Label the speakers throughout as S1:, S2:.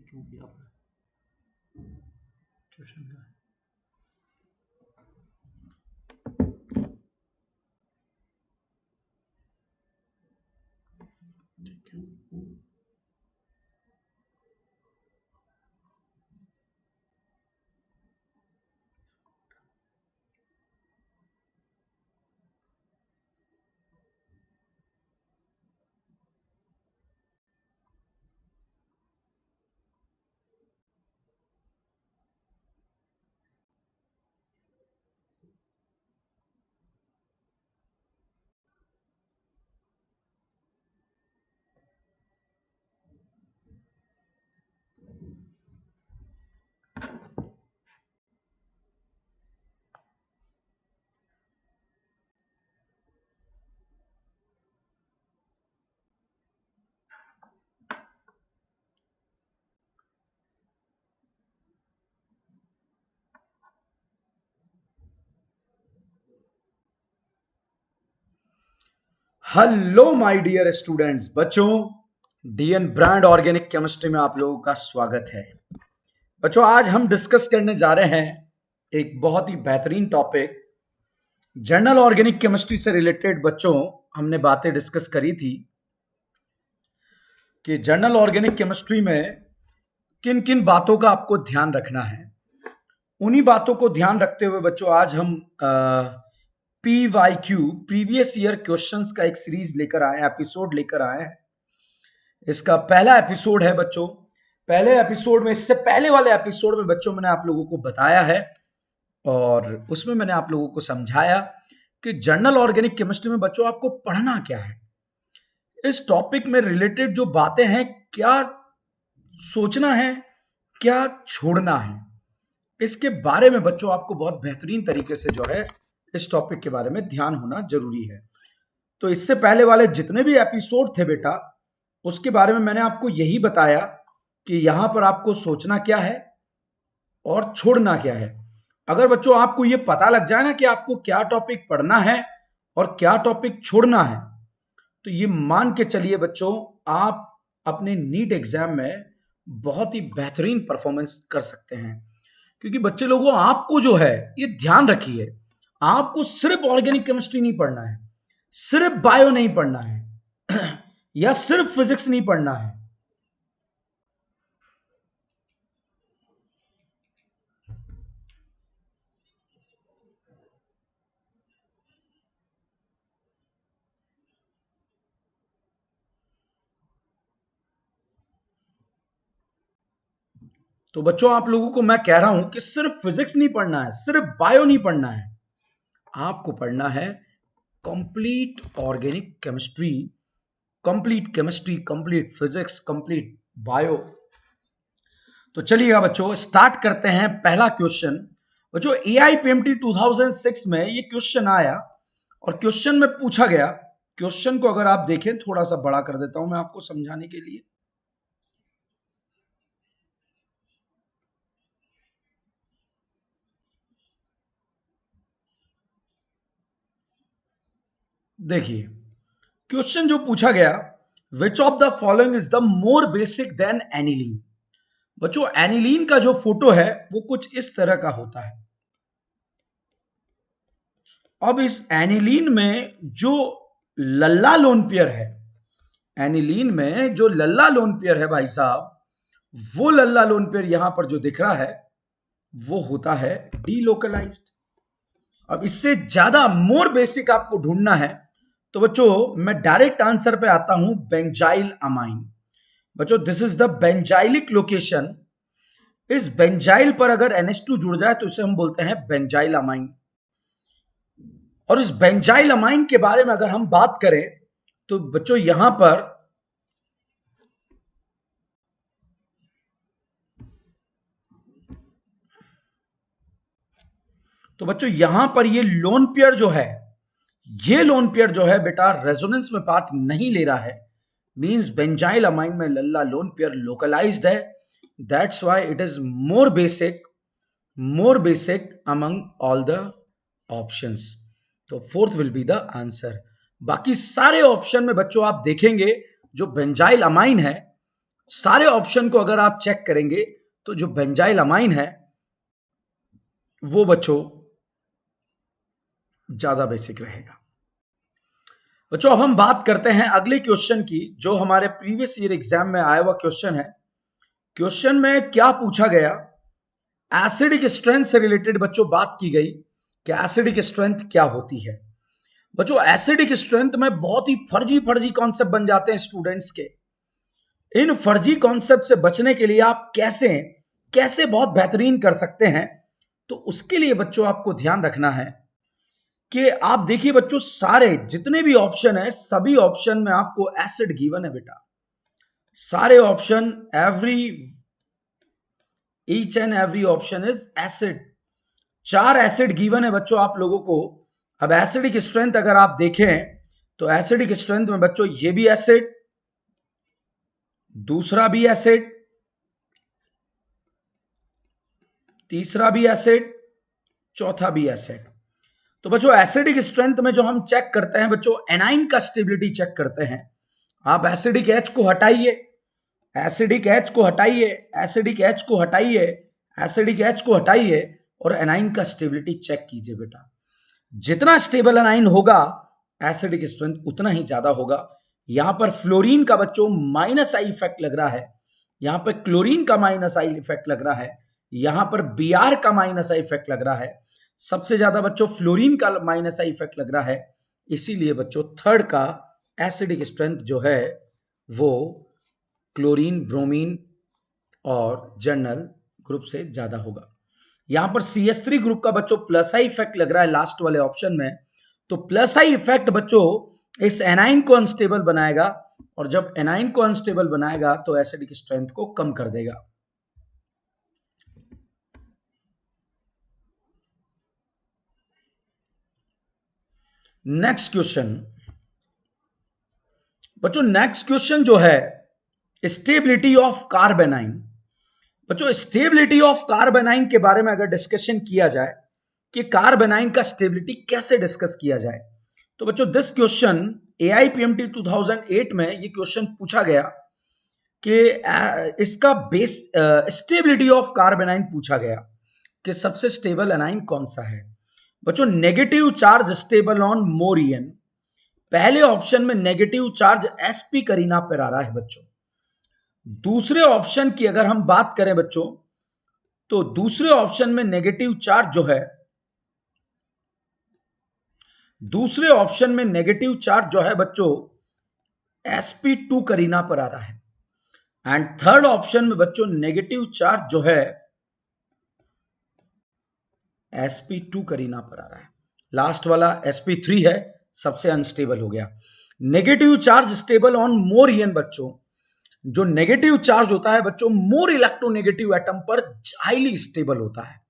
S1: क्यों किया आपने ट्यूशन का? ठीक है।
S2: हेलो माय डियर स्टूडेंट्स, बच्चों डीएन ब्रांड ऑर्गेनिक केमिस्ट्री में आप लोगों का स्वागत है। बच्चों आज हम डिस्कस करने जा रहे हैं एक बहुत ही बेहतरीन टॉपिक, जनरल ऑर्गेनिक केमिस्ट्री से रिलेटेड। बच्चों हमने बातें डिस्कस करी थी कि जनरल ऑर्गेनिक केमिस्ट्री में किन किन बातों का आपको ध्यान रखना है। उन्हीं बातों को ध्यान रखते हुए बच्चों आज हम PYQ प्रीवियस ईयर क्वेश्चंस का एक सीरीज लेकर आए, एपिसोड लेकर आए हैं। इसका पहला एपिसोड है बच्चों। पहले एपिसोड में, इससे पहले वाले एपिसोड में बच्चों मैंने आप लोगों को बताया है और उसमें मैंने आप लोगों को समझाया कि जनरल ऑर्गेनिक केमिस्ट्री में बच्चों आपको पढ़ना क्या है, इस टॉपिक में रिलेटेड जो बातें हैं, क्या सोचना है, क्या छोड़ना है, इसके बारे में बच्चों आपको बहुत बेहतरीन तरीके से जो है इस टॉपिक के बारे में ध्यान होना जरूरी है। तो इससे पहले वाले जितने भी एपिसोड थे बेटा, उसके बारे में मैंने आपको यही बताया कि यहां पर आपको सोचना क्या है और छोड़ना क्या है। अगर बच्चों आपको यह पता लग जाए ना कि आपको क्या टॉपिक पढ़ना है और क्या टॉपिक छोड़ना है, तो ये मान के चलिए बच्चों, आप अपने नीट एग्जाम में बहुत ही बेहतरीन परफॉर्मेंस कर सकते हैं। क्योंकि बच्चे लोगों, आपको जो है ये ध्यान रखिए, आपको सिर्फ ऑर्गेनिक केमिस्ट्री नहीं पढ़ना है, सिर्फ बायो नहीं पढ़ना है या सिर्फ फिजिक्स नहीं पढ़ना है। तो बच्चों आप लोगों को मैं कह रहा हूं कि सिर्फ फिजिक्स नहीं पढ़ना है, सिर्फ बायो नहीं पढ़ना है, आपको पढ़ना है complete organic chemistry, complete chemistry, complete physics, complete bio. तो चलिएगा बच्चों, स्टार्ट करते हैं पहला क्वेश्चन। बच्चों AIPMT 2006 में ये क्वेश्चन आया और क्वेश्चन में पूछा गया, क्वेश्चन को अगर आप देखें, थोड़ा सा बड़ा कर देता हूं मैं आपको समझाने के लिए। देखिए क्वेश्चन जो पूछा गया, which of the following is the more basic than aniline. बच्चों एनिलीन का जो फोटो है वो कुछ इस तरह का होता है। अब इस एनिलीन में जो लल्ला लोन पेयर है, एनिलीन में जो लल्ला लोन पेयर है भाई साहब, वो लल्ला लोन पेयर यहां पर जो दिख रहा है वो होता है डीलोकलाइज्ड। अब इससे ज्यादा मोर बेसिक आपको ढूंढना है तो बच्चों मैं डायरेक्ट आंसर पे आता हूं, बेंजाइल अमाइन। बच्चों this is the benzylic location. इस बेंजाइल पर अगर NH2 जुड़ जाए तो इसे हम बोलते हैं बेंजाइल अमाइन। और इस बेंजाइल अमाइन के बारे में अगर हम बात करें तो बच्चों यहां पर ये लोन पेयर जो है, ये लोन पेयर जो है बेटा रेजोनेंस में पार्ट नहीं ले रहा है। मींस बेंजाइल अमाइन में लल्ला लोन पेयर लोकलाइज्ड है। That's why it is more basic among all the options. तो fourth will be the answer. बाकी सारे ऑप्शन में बच्चों आप देखेंगे जो बेंजाइल अमाइन है, सारे ऑप्शन को अगर आप चेक करेंगे तो जो बेंजाइल अमाइन है वो बच्चों ज्यादा बेसिक रहेगा। बच्चों अब हम बात करते हैं अगले क्वेश्चन की, जो हमारे प्रीवियस ईयर एग्जाम में आया हुआ क्वेश्चन है। क्वेश्चन में क्या पूछा गया, एसिडिक स्ट्रेंथ से रिलेटेड बच्चों बात की गई कि एसिडिक स्ट्रेंथ क्या होती है। बच्चों एसिडिक स्ट्रेंथ में बहुत ही फर्जी फर्जी कॉन्सेप्ट बन जाते हैं स्टूडेंट्स के। इन फर्जी कॉन्सेप्ट से बचने के लिए आप कैसे कैसे बहुत बेहतरीन कर सकते हैं, तो उसके लिए बच्चों आपको ध्यान रखना है कि आप देखिए बच्चों, सारे जितने भी ऑप्शन है सभी ऑप्शन में आपको एसिड गिवन है बेटा। सारे option, each and every option is acid. 4 acid given है बच्चों आप लोगों को। अब एसिडिक स्ट्रेंथ अगर आप देखें तो एसिडिक स्ट्रेंथ में बच्चों ये भी एसिड, दूसरा भी एसिड, तीसरा भी एसिड, चौथा भी एसिड। तो बच्चों एसिडिक स्ट्रेंथ में जो हम चेक करते हैं बच्चों, एनाइन का स्टेबिलिटी चेक करते हैं। आप एसिडिक एच को हटाइए, एसिडिक एच को हटाइए, एसिडिक एच को हटाइए, एसिडिक एच को हटाइए और एनाइन का स्टेबिलिटी चेक कीजिए बेटा। जितना स्टेबल एनाइन होगा एसिडिक स्ट्रेंथ उतना ही ज्यादा होगा। यहां पर फ्लोरीन का बच्चों माइनस आई इफेक्ट लग रहा है, यहां पर क्लोरीन का माइनस आई इफेक्ट लग रहा है, यहां पर बीआर का माइनस आई इफेक्ट लग रहा है। सबसे ज्यादा बच्चों फ्लोरीन का माइनस आई इफेक्ट लग रहा है। इसीलिए बच्चों थर्ड का एसिडिक स्ट्रेंथ जो है वो क्लोरीन, ब्रोमीन और जर्नल ग्रुप से ज्यादा होगा। यहां पर CH3 ग्रुप का बच्चों प्लस आई इफेक्ट लग रहा है लास्ट वाले ऑप्शन में। तो प्लस आई इफेक्ट बच्चों इस एनाइन को अनस्टेबल बनाएगा, और जब एनाइन को अनस्टेबल बनाएगा तो एसिडिक स्ट्रेंथ को कम कर देगा। नेक्स्ट क्वेश्चन बच्चों, नेक्स्ट क्वेश्चन जो है स्टेबिलिटी ऑफ कार्बेनाइन। बच्चों स्टेबिलिटी ऑफ कार्बेनाइन के बारे में अगर डिस्कशन किया जाए कि कार्बेनाइन का स्टेबिलिटी कैसे डिस्कस किया जाए, तो बच्चों दिस क्वेश्चन AIPMT 2008 में ये क्वेश्चन पूछा गया कि इसका बेस स्टेबिलिटी ऑफ कार्बेनाइन पूछा गया कि सबसे स्टेबल एनाइन कौन सा है। बच्चों negative charge stable on more EN। पहले ऑप्शन में नेगेटिव चार्ज sp करीना पर आ रहा है बच्चों। दूसरे ऑप्शन की अगर हम बात करें बच्चों, तो दूसरे ऑप्शन में नेगेटिव चार्ज जो है, दूसरे ऑप्शन में नेगेटिव चार्ज जो है बच्चों sp2 करीना पर आ रहा है। एंड थर्ड ऑप्शन में बच्चों नेगेटिव चार्ज जो है sp2 करीना पर आ रहा है। लास्ट वाला sp3 है, सबसे अनस्टेबल हो गया। Negative charge stable on more EN बच्चों, जो नेगेटिव चार्ज होता है बच्चों मोर इलेक्ट्रोनेगेटिव एटम पर हाईली स्टेबल होता है,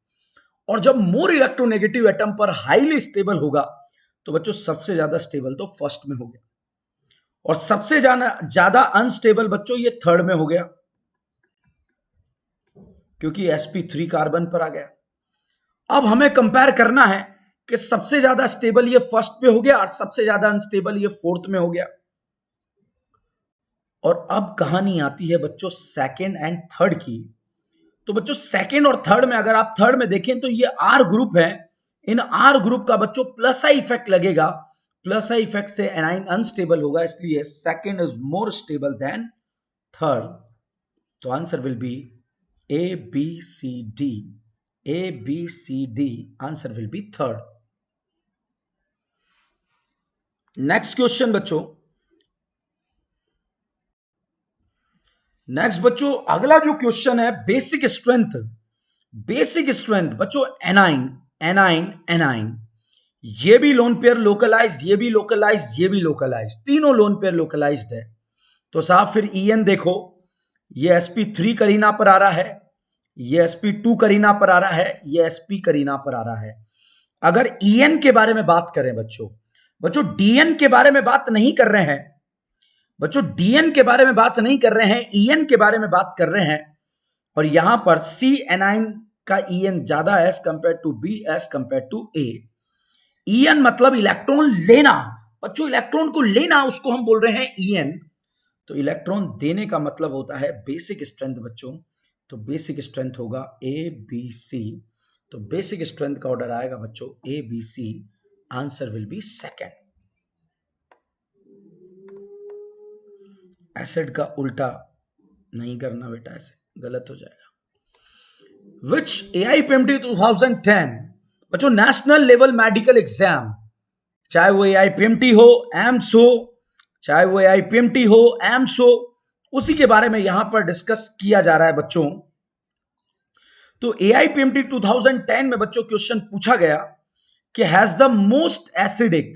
S2: और जब मोर इलेक्ट्रोनेगेटिव एटम पर हाईली स्टेबल होगा तो बच्चों सबसे ज्यादा स्टेबल तो फर्स्ट में हो गया, और सबसे ज्यादा अनस्टेबल बच्चों ये थर्ड में हो गया, क्योंकि sp3 कार्बन पर आ गया। अब हमें कंपेयर करना है कि सबसे ज्यादा स्टेबल ये फर्स्ट पे हो गया और सबसे ज्यादा अनस्टेबल ये फोर्थ में हो गया। और अब कहानी आती है बच्चों सेकंड एंड थर्ड की। तो बच्चों सेकंड और थर्ड में अगर आप थर्ड में देखें तो ये R ग्रुप है। इन R ग्रुप का बच्चों प्लस आई इफेक्ट लगेगा, प्लस आई इफेक्ट से एनाइन अनस्टेबल होगा, इसलिए second is more stable than third. तो answer will be ABCD। ABCD answer will be third. Next question बच्चों, नेक्स्ट बच्चों अगला जो क्वेश्चन है बेसिक स्ट्रेंथ। बेसिक स्ट्रेंथ बच्चों एनाइन, एनाइन, एनाइन, ये भी लोन पेयर लोकलाइज्ड, ये भी लोकलाइज्ड, ये भी लोकलाइज्ड, तीनों लोन पेयर लोकलाइज्ड है। तो साहब फिर EN देखो, ये sp3 करीना पर आ रहा है, ये sp2 करीना पर आ रहा है, ये sp करीना पर आ रहा है। अगर EN के बारे में बात करें बच्चों, बच्चों DN के बारे में बात नहीं कर रहे हैं, बच्चों DN के बारे में बात नहीं कर रहे हैं, EN के बारे में बात कर रहे हैं। और यहां पर C एनाइन का EN ज्यादा है as compare to B as compare to A। EN मतलब इलेक्ट्रॉन लेना, बच्चों इलेक्ट्रॉन को लेना उसको हम बोल रहे हैं EN। तो तो इलेक्ट्रॉन देने का मतलब होता है बेसिक स्ट्रेंथ बच्चों। तो बेसिक स्ट्रेंथ होगा ए बी सी। तो बेसिक स्ट्रेंथ का ऑर्डर आएगा बच्चों A B C. Answer will be second. Acid का उल्टा नहीं करना बेटा, ऐसे गलत हो जाएगा। विच AIPMT 2010 बच्चों नेशनल लेवल मेडिकल एग्जाम, चाहे वो AIPMT हो, एम्स हो, चाहे वो AIPMT हो, एम्स हो, उसी के बारे में यहां पर डिस्कस किया जा रहा है बच्चों। तो AIPMT 2010 में बच्चों क्वेश्चन पूछा गया कि हैज द मोस्ट एसिडिक,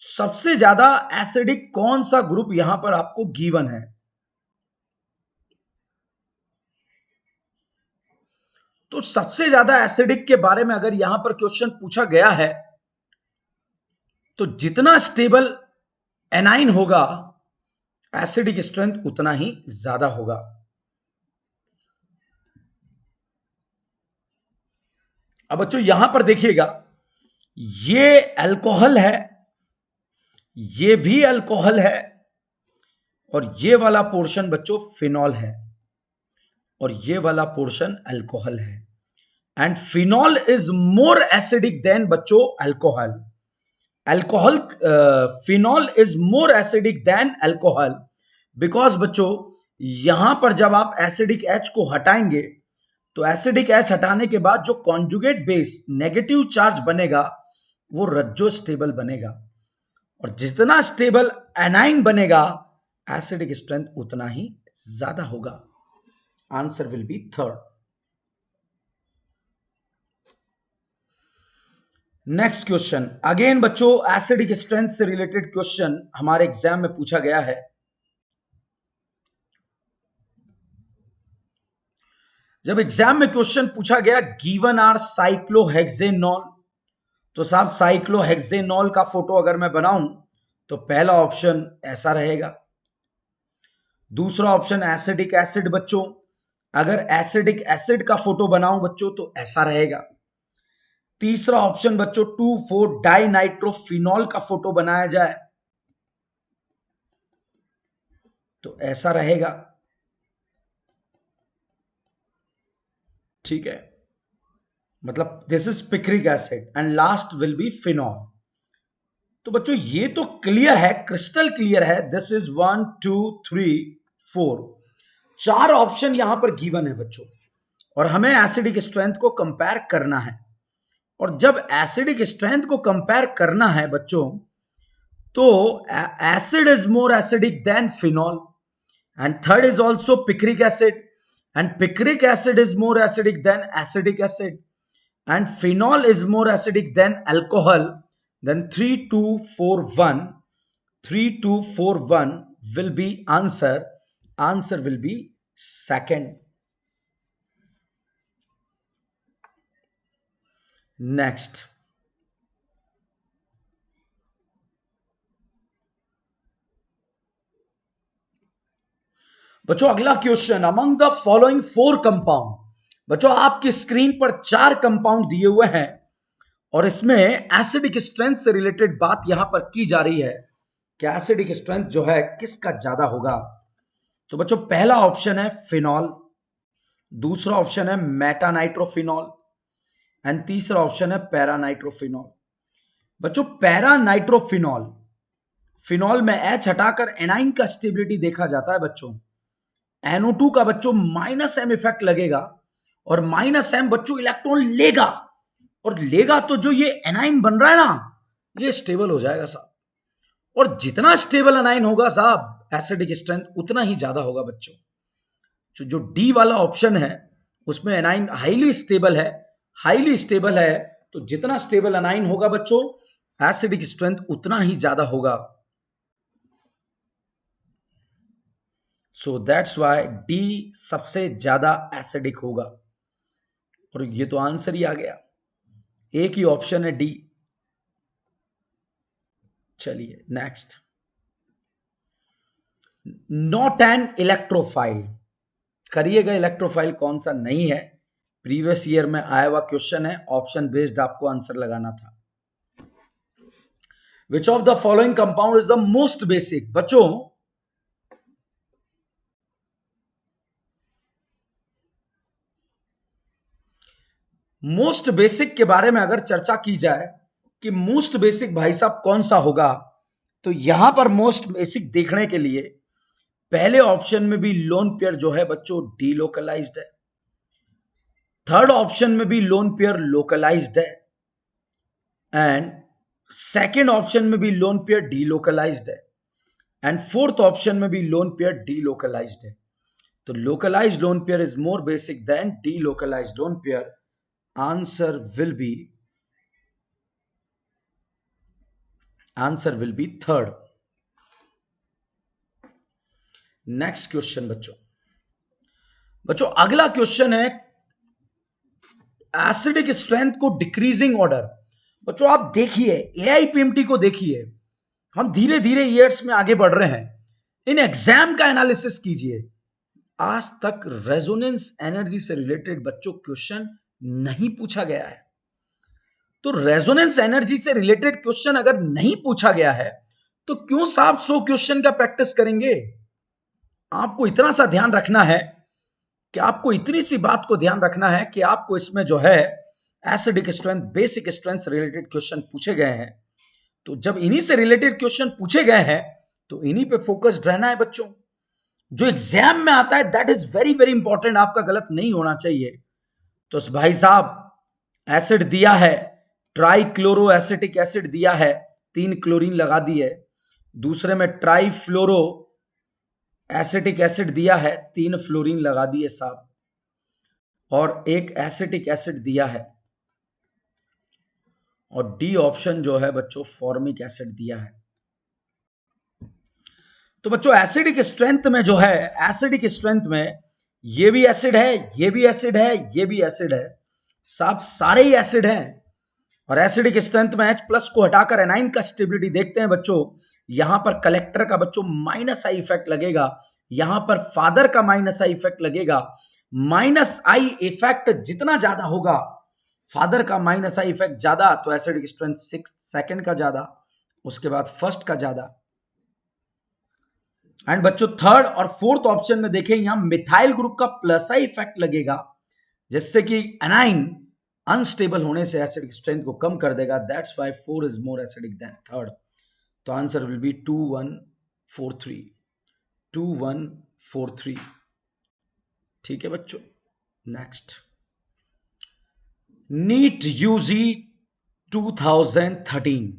S2: सबसे ज्यादा एसिडिक कौन सा ग्रुप यहां पर आपको गिवन है। तो सबसे ज्यादा एसिडिक के बारे में अगर यहां पर क्वेश्चन पूछा गया है तो जितना स्टेबल एनाइन होगा एसिडिक स्ट्रेंथ उतना ही ज्यादा होगा। अब बच्चों यहां पर देखिएगा, ये अल्कोहल है, ये भी अल्कोहल है, और ये वाला पोर्शन बच्चों फिनॉल है, और ये वाला पोर्शन अल्कोहल है। And phenol is more acidic than बच्चों alcohol. Alcohol phenol is more acidic than alcohol because बच्चों यहां पर जब आप एसिडिक एच को हटाएंगे तो एसिडिक एच हटाने के बाद जो कॉन्जुगेट बेस नेगेटिव चार्ज बनेगा वो रज्जो स्टेबल बनेगा, और जितना स्टेबल एनाइन बनेगा एसिडिक स्ट्रेंथ उतना ही ज्यादा होगा। Answer will be third. Next question again बच्चों एसिडिक स्ट्रेंथ से रिलेटेड क्वेश्चन हमारे एग्जाम में पूछा गया है। जब एग्जाम में क्वेश्चन पूछा गया गिवन आर साइक्लोहेक्सेनॉल, तो साहब साइक्लोहेक्सेनॉल का फोटो अगर मैं बनाऊं तो पहला ऑप्शन ऐसा रहेगा, दूसरा ऑप्शन एसिडिक एसिड बच्चों, अगर एसिडिक एसिड का फोटो बनाऊं बच्चों तो ऐसा रहेगा, तीसरा ऑप्शन बच्चों 2,4 डाइनाइट्रोफिनॉल का फोटो बनाया जाए तो ऐसा रहेगा। ठीक है, मतलब this is picric acid and last will be phenol. तो बच्चों ये तो क्लियर है, क्रिस्टल क्लियर है, दिस इज 1 2 3 4, चार ऑप्शन यहां पर गिवन है बच्चों, और हमें एसिडिक स्ट्रेंथ को कंपेयर करना है। और जब एसिडिक स्ट्रेंथ को कंपेयर करना है बच्चों तो acid is more acidic then phenol, and third is also picric acid, and picric acid is more acidic then acidic acid, and phenol is more acidic than alcohol, then 3241 3241 will be answer will be second. Next बच्चों अगला question among the following 4 compound, बच्चों आपकी screen पर 4 compound दिए हुए हैं और इसमें एसिडिक स्ट्रेंथ से रिलेटेड बात यहां पर की जा रही है कि एसिडिक स्ट्रेंथ जो है किसका ज्यादा होगा। तो बच्चों पहला ऑप्शन है फिनॉल, दूसरा ऑप्शन है मेटानाइट्रोफिनॉल, एंड तीसरा ऑप्शन है पैरानाइट्रोफिनॉल। बच्चों पैरानाइट्रोफिनॉल, फिनॉल में एच हटाकर एनाइन का स्टेबिलिटी देखा जाता है बच्चों, NO2 का बच्चों -m इफेक्ट लगेगा, और -m बच्चों इलेक्ट्रॉन लेगा, और लेगा तो जो ये एनाइन बन रहा है ना ये स्टेबल हो जाएगा साहब, और जितना स्टेबल एनाइन होगा साहब एसिडिक स्ट्रेंथ उतना ही ज्यादा होगा बच्चों। जो डी वाला ऑप्शन है उसमें एनाइन हाईली स्टेबल है, हाईली स्टेबल है, तो जितना स्टेबल एनाइन होगा बच्चों एसिडिक स्ट्रेंथ उतना ही ज्यादा होगा। सो दैट्स वाई डी सबसे ज्यादा एसिडिक होगा, और ये तो आंसर ही आ गया, एक ही ऑप्शन है डी। चलिए नेक्स्ट, नॉट एन इलेक्ट्रोफाइल, करिएगा इलेक्ट्रोफाइल कौन सा नहीं है, प्रीवियस ईयर में आया हुआ क्वेश्चन है, ऑप्शन बेस्ड आपको आंसर लगाना था। विच of the following compound is the most basic, बच्चों मोस्ट बेसिक के बारे में अगर चर्चा की जाए कि मोस्ट बेसिक भाई साहब कौन सा होगा, तो यहां पर मोस्ट बेसिक देखने के लिए पहले ऑप्शन में भी लोन पेयर जो है बच्चों डीलोकलाइज्ड है, थर्ड ऑप्शन में भी लोन पेयर लोकलाइज्ड है, एंड सेकेंड ऑप्शन में भी लोन पेयर डीलोकलाइज्ड है, एंड फोर्थ ऑप्शन में भी लोन पेयर डीलोकलाइज्ड है। तो localized lone pair is more basic than delocalized lone pair. Answer will be third. Next question बच्चों अगला क्वेश्चन है एसिडिक स्ट्रेंथ को डिक्रीजिंग ऑर्डर। बच्चों आप देखिए एआईपीएमटी को देखिए, हम धीरे धीरे ईयर्स में आगे बढ़ रहे हैं। इन एग्जाम का एनालिसिस कीजिए, आज तक रेजोनेंस एनर्जी से रिलेटेड बच्चों क्वेश्चन नहीं पूछा गया है। तो रेजोनेंस एनर्जी से रिलेटेड क्वेश्चन अगर नहीं पूछा गया है तो क्यों साहब 100 क्वेश्चन का प्रैक्टिस करेंगे। आपको इतना सा ध्यान रखना है कि आपको इतनी सी बात को ध्यान रखना है कि आपको इसमें जो है एसिडिक स्ट्रेंथ बेसिक स्ट्रेंथ से रिलेटेड क्वेश्चन पूछे गए हैं। तो जब इन्हीं से रिलेटेड क्वेश्चन पूछे गए हैं तो इन्हीं पे फोकस्ड रहना है बच्चों। जो एग्जाम में आता है that is very very important, आपका गलत नहीं होना चाहिए। तो भाई साहब एसिड दिया है, ट्राइक्लोरो एसिटिक एसिड दिया है, 3 क्लोरीन लगा दी है। दूसरे में ट्राइफ्लोरो एसिटिक एसिड दिया है, 3 फ्लोरीन लगा दिए साहब, और एक एसिटिक एसिड दिया है, और डी ऑप्शन जो है बच्चों फॉर्मिक एसिड दिया है। तो बच्चों एसिडिक स्ट्रेंथ में जो है, एसिडिक स्ट्रेंथ में ये भी एसिड है, ये भी एसिड है, ये भी एसिड है साहब, सारे ही एसिड हैं। और एसिडिक स्ट्रेंथ में H प्लस को हटाकर एनाइन का स्टेबिलिटी देखते हैं बच्चों। यहां पर कलेक्टर का बच्चों माइनस आई इफेक्ट लगेगा, यहां पर फादर का माइनस आई इफेक्ट लगेगा। माइनस आई इफेक्ट जितना ज्यादा होगा, फादर का माइनस आई इफेक्ट ज्यादा, तो एसिडिक स्ट्रेंथ सेकंड का ज्यादा, उसके बाद फर्स्ट का ज्यादा। एंड बच्चों थर्ड और फोर्थ ऑप्शन में देखें, यहां मिथाइल ग्रुप का प्लस आई इफेक्ट लगेगा, जिससे कि एनाइन अनस्टेबल होने से एसिडिक स्ट्रेंथ को कम कर देगा। That's why 4 is more acidic then third. तो आंसर विल बी 2143, 2143। ठीक है बच्चों। नेक्स्ट नीट यूजी 2013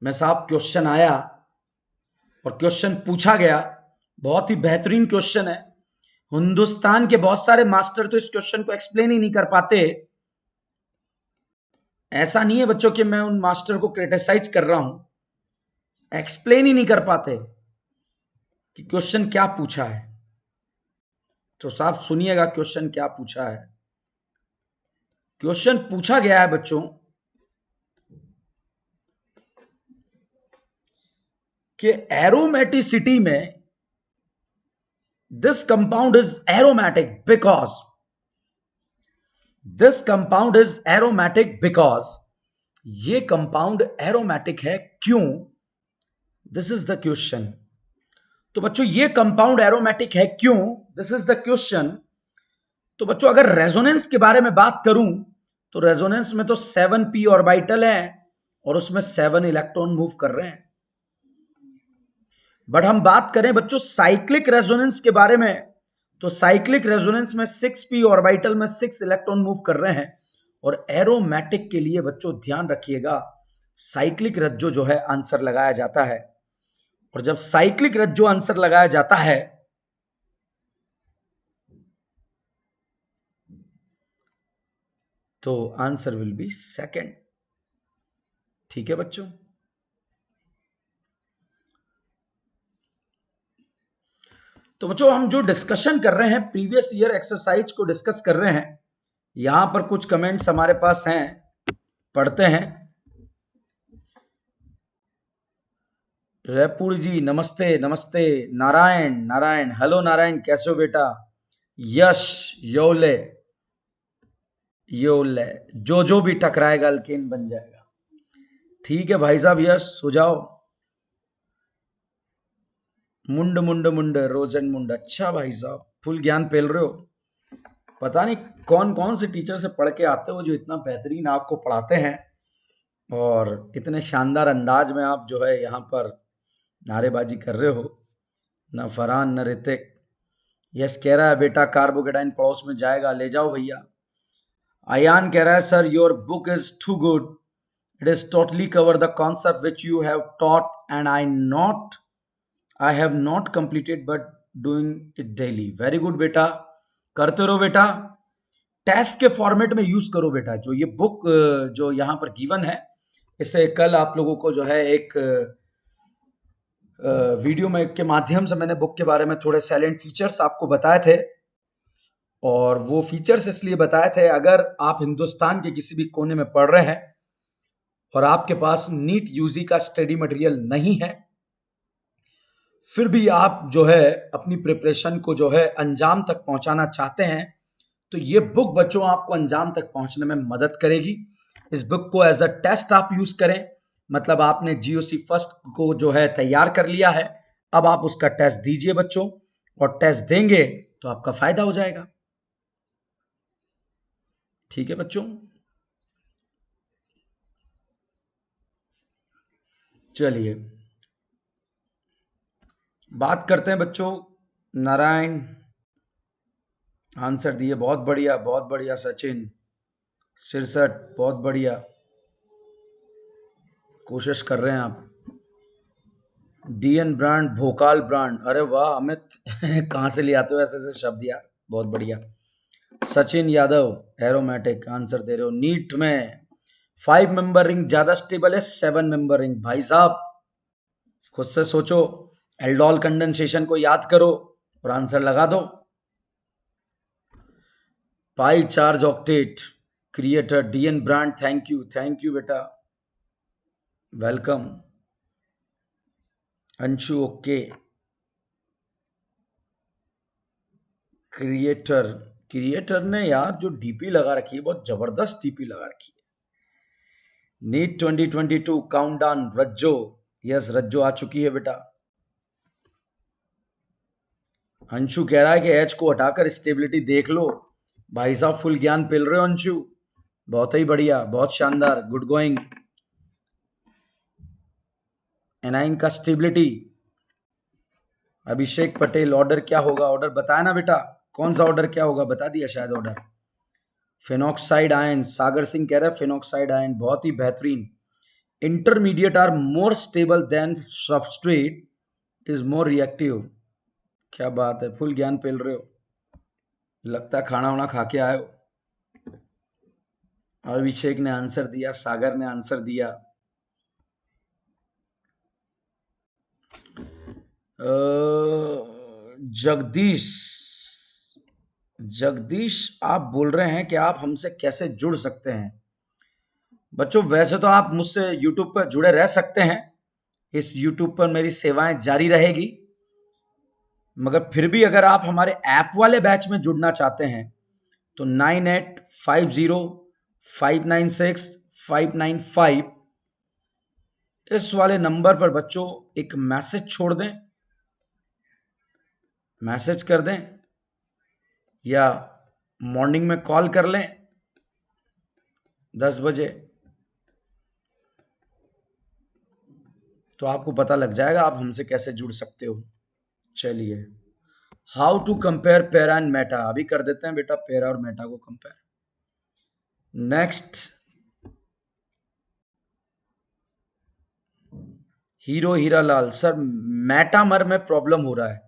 S2: में साहब क्वेश्चन आया और क्वेश्चन पूछा गया, बहुत ही बेहतरीन क्वेश्चन है। हिंदुस्तान के बहुत सारे मास्टर तो इस क्वेश्चन को एक्सप्लेन ही नहीं कर पाते। ऐसा नहीं है बच्चों कि मैं उन मास्टर को क्रिटिसाइज कर रहा हूं, एक्सप्लेन ही नहीं कर पाते कि क्वेश्चन क्या पूछा है। तो साहब सुनिएगा क्वेश्चन क्या पूछा है। क्वेश्चन पूछा गया है बच्चों कि एरोमेटिसिटी में this compound is aromatic because, this compound is aromatic because, ये कंपाउंड एरोमेटिक है क्यों, दिस इज द क्वेश्चन। तो बच्चों ये कंपाउंड एरोमेटिक है क्यों, दिस इज द क्वेश्चन। तो बच्चों अगर रेजोनेंस के बारे में बात करूं तो रेजोनेंस में तो 7p ऑर्बिटल है और उसमें 7 इलेक्ट्रॉन मूव कर रहे हैं। बट हम बात करें बच्चों साइक्लिक रेजोनेंस के बारे में, तो साइक्लिक रेजोनेंस में 6p ऑर्बिटल में 6 इलेक्ट्रॉन मूव कर रहे हैं। और एरोमेटिक के लिए बच्चों ध्यान रखिएगा साइक्लिक रज्जो जो है आंसर लगाया जाता है। और जब साइक्लिक रज्जो आंसर लगाया जाता है तो आंसर विल बी सेकंड। ठीक है बच्चों। तो बच्चों हम जो डिस्कशन कर रहे हैं प्रीवियस ईयर एक्सरसाइज को डिस्कस कर रहे हैं। यहां पर कुछ कमेंट्स हमारे पास हैं, पढ़ते हैं। रैपुर जी नमस्ते नमस्ते। नारायण नारायण हेलो नारायण, कैसे हो बेटा। यश योले योले, जो भी टकराएगा अल्केन बन जाएगा। ठीक है भाई साहब, यश सो जाओ। मुंड मुंड मुंड रोजन मुंड, अच्छा भाई साहब फुल ज्ञान पेल रहे हो। पता नहीं कौन कौन से टीचर से पढ़ के आते हो जो इतना बेहतरीन आपको पढ़ाते हैं और इतने शानदार अंदाज में आप जो है यहाँ पर नारेबाजी कर रहे हो। न फरहान न ऋतिक। यश कह रहा है बेटा कार्बोकेटाइन पड़ोस में जाएगा, ले जाओ भैया। अयान कह रहा है sir your book is too good, it is totally cover the concept which you have taught and I have not completed but doing it daily. Very good बेटा, करते रहो बेटा। टेस्ट के फॉर्मेट में यूज करो बेटा। जो ये बुक जो यहाँ पर गिवन है, इसे कल आप लोगों को जो है एक वीडियो में के माध्यम से मैंने बुक के बारे में थोड़े साइलेंट फीचर्स आपको बताए थे। और वो फीचर्स इसलिए बताए थे, अगर आप हिंदुस्तान के किसी भी कोने में पढ़ रहे हैं और आपके पास नीट यूजी का स्टडी मटेरियल नहीं है, फिर भी आप जो है अपनी प्रिपरेशन को जो है अंजाम तक पहुंचाना चाहते हैं, तो ये बुक बच्चों आपको अंजाम तक पहुंचने में मदद करेगी। इस बुक को एज अ टेस्ट आप यूज करें। मतलब आपने जीओसी फर्स्ट को जो है तैयार कर लिया है, अब आप उसका टेस्ट दीजिए बच्चों, और टेस्ट देंगे तो आपका फायदा हो जाएगा। ठीक है बच्चों, चलिए बात करते हैं बच्चों। नारायण आंसर दिए, बहुत बढ़िया बहुत बढ़िया। सचिन 67, बहुत बढ़िया, कोशिश कर रहे हैं आप। डीएन ब्रांड, भोकाल ब्रांड, अरे वाह अमित कहाँ से ले आते हो ऐसे ऐसे शब्द यार, बहुत बढ़िया। सचिन यादव एरोमेटिक आंसर दे रहे हो। नीट में 5 मेंबर रिंग ज्यादा स्टेबल है 7 मेंबर रिंग? भाई साहब खुद से सोचो, एल्डोल कंडेंसेशन को याद करो और आंसर लगा दो। Pi charge octet creator DN brand, thank you बेटा, welcome. Anshu okay. Creator, creator ने यार जो डीपी लगा रखी है, बहुत जबरदस्त डीपी लगा रखी है। नीट 2022 काउंटडाउन, रज्जो, यस रज्जो आ चुकी है बेटा। अंशु कह रहा है कि एच को हटाकर स्टेबिलिटी देख लो। भाई साहब फुल ज्ञान पिल रहे हो अंशु, बहुत ही बढ़िया, बहुत शानदार, गुड गोइंग। एनाइन का स्टेबिलिटी। अभिषेक पटेल ऑर्डर क्या होगा? ऑर्डर बताया ना बेटा, कौन सा ऑर्डर क्या होगा बता दिया शायद order. Phenoxide ion, Sagar Singh कह रहे हैं फिनॉक्साइड आयन बहुत ही बेहतरीन। Intermediate are more stable than substrate is more reactive. क्या बात है, फुल ज्ञान पेल रहे हो, लगता है खाना वाना खा के आए हो। अभिषेक ने आंसर दिया, सागर ने आंसर दिया। जगदीश, जगदीश आप बोल रहे हैं कि आप हमसे कैसे जुड़ सकते हैं। बच्चों वैसे तो आप मुझसे YouTube पर जुड़े रह सकते हैं, इस YouTube पर मेरी सेवाएं जारी रहेगी, मगर फिर भी अगर आप हमारे ऐप वाले बैच में जुड़ना चाहते हैं तो 9850596595 इस वाले नंबर पर बच्चों एक मैसेज छोड़ दें, मैसेज कर दें, या मॉर्निंग में कॉल कर लें 10 बजे, तो आपको पता लग जाएगा आप हमसे कैसे जुड़ सकते हो। चलिए, how to compare para and meta, अभी कर देते हैं बेटा पैरा और मेटा को compare. Next, hero Hiralal sir metamer में प्रॉब्लम हो रहा है।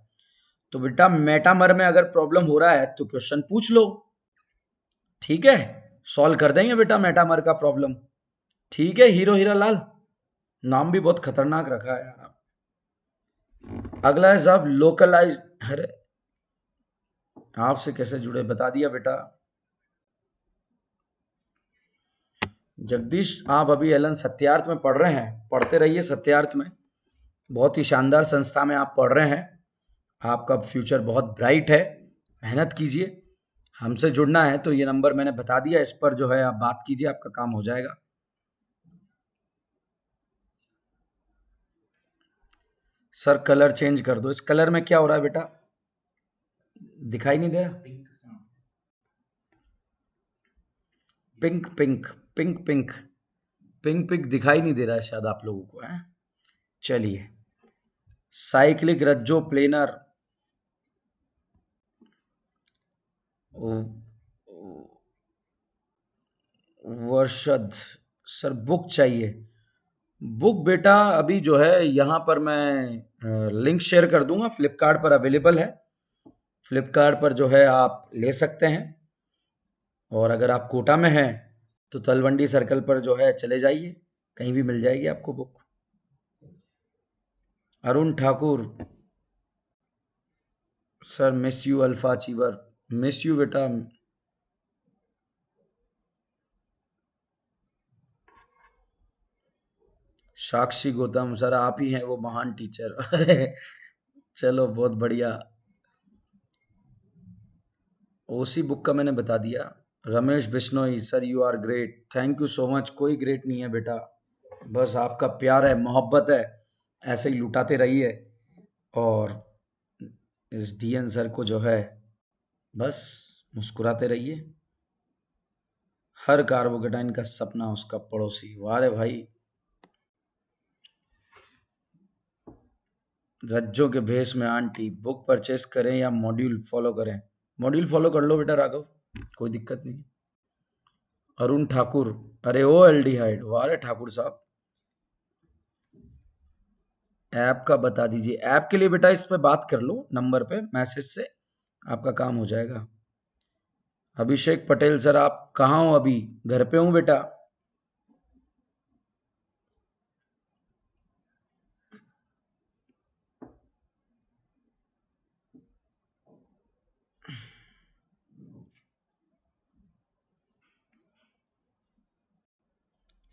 S2: तो बेटा मेटामर में अगर प्रॉब्लम हो रहा है तो क्वेश्चन पूछ लो, ठीक है, सॉल्व कर देंगे बेटा मेटामर का प्रॉब्लम। ठीक है हीरो हीरालाल, नाम भी बहुत खतरनाक रखा है यार आप। अगला है साहब लोकलाइज, अरे आपसे कैसे जुड़े बता दिया बेटा। जगदीश आप अभी एलन सत्यार्थ में पढ़ रहे हैं, पढ़ते रहिए सत्यार्थ में, बहुत ही शानदार संस्था में आप पढ़ रहे हैं, आपका फ्यूचर बहुत ब्राइट है, मेहनत कीजिए। हमसे जुड़ना है तो ये नंबर मैंने बता दिया, इस पर जो है आप बात कीजिए, आपका काम हो जाएगा। सर कलर चेंज कर दो, इस कलर में क्या हो रहा है बेटा, दिखाई नहीं दे रहा। Pink pink pink pink pink pink दिखाई नहीं दे रहा है शायद आप लोगों को है। चलिए, साइक्लिक रज्जो प्लेनर वर्षद। सर बुक चाहिए। बुक बेटा अभी जो है यहाँ पर मैं लिंक शेयर कर दूंगा, फ्लिपकार्ट पर अवेलेबल है। फ्लिपकार्ट पर जो है आप ले सकते हैं, और अगर आप कोटा में हैं तो तलवंडी सर्कल पर जो है चले जाइए, कहीं भी मिल जाएगी आपको book. Arun Thakur, sir miss you alpha achiever. Miss you बेटा। साक्षी गौतम, सर आप ही हैं वो महान टीचर। चलो बहुत बढ़िया। ओसी बुक का मैंने बता दिया। Ramesh Bishnoi, sir you are great. Thank you so much. कोई ग्रेट नहीं है बेटा, बस आपका प्यार है, मोहब्बत है, ऐसे ही लुटाते रहिए। और इस डीएन सर को जो है बस मुस्कुराते रहिए। हर कार्बोकेटाइन का सपना उसका पड़ोसी। वाह रे भाई। रज्जों के भेष में आंटी, बुक परचेस करें या मॉड्यूल फॉलो करें? मॉड्यूल फॉलो कर लो बेटा राघव, कोई दिक्कत नहीं। अरुण ठाकुर, अरे ओ एल्डिहाइड, वाह रे ठाकुर साहब। ऐप का बता दीजिए। ऐप के लिए बेटा इस पे बात कर लो, नंबर पे मैसेज से आपका काम हो जाएगा। अभिषेक पटेल, सर आप कहाँ हो अभी? घर पे हूँ बेटा।